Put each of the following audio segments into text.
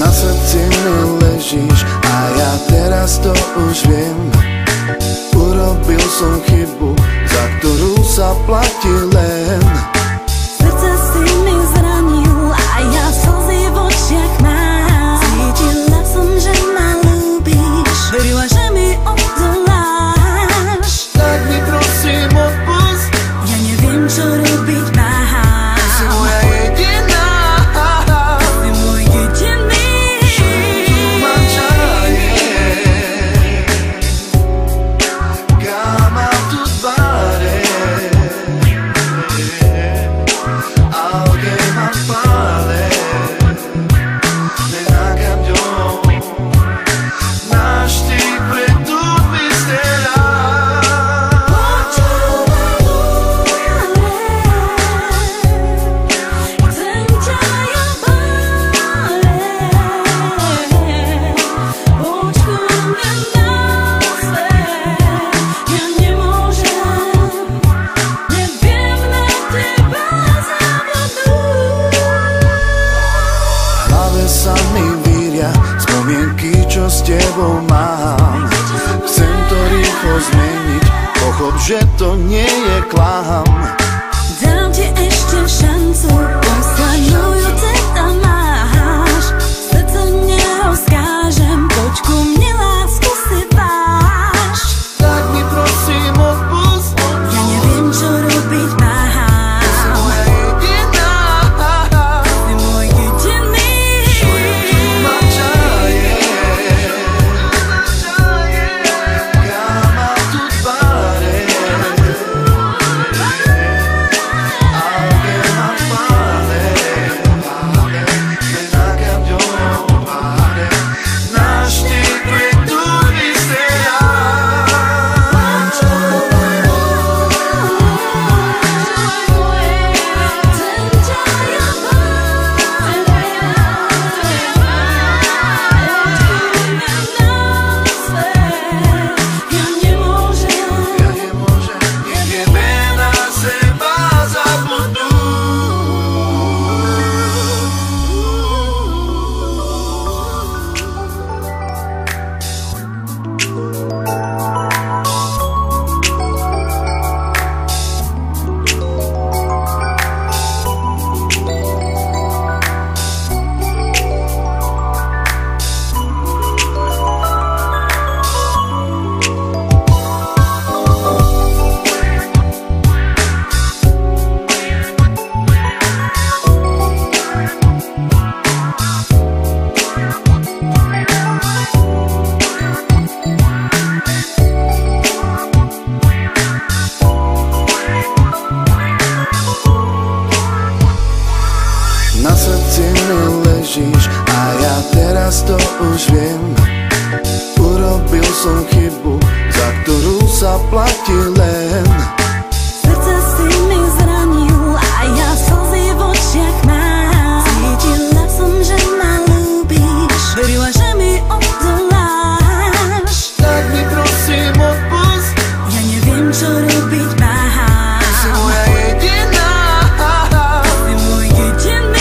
Na srdci mi ležíš a ja teraz to už viem. Urobil som chybu, za ktorú sa platí len. Srdce si mi zranil a ja slzy v očiach mám. Cítila som, že ma ľúbiš, verila, že mi odoláš. Tak mi prosím odpusť, ja neviem, čo robiť mám. si moja jediná. Si môj jediný. Sa mi víria spomienky, čo s tebou mám. Chcem to rýchlo zmeniť, pochop, že to nie je klam. Dám ti ešte šancu, poslednú ju teda máš. Srdce nerozkážem, poď ku mne, lásku si váš. Tak mi prosím odpusť, ja neviem, čo robiť mám. si moja jediná. Si môj jediný. Na srdci mi ležíš a ja teraz to už viem. Urobil som chybu, za ktorú sa platí len. Srdce si mi zranil a ja slzy v očiach mám. Cítila som, že ma ľúbiš, verila, že mi odoláš. Tak mi prosím odpusť, ja neviem, čo robiť mám. si moja jediná. Si môj jediný.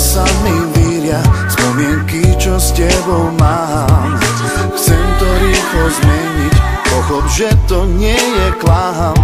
Sa mi víria spomienky, čo s tebou mám. Chcem to rýchlo zmeniť, pochop, že to nie je klam.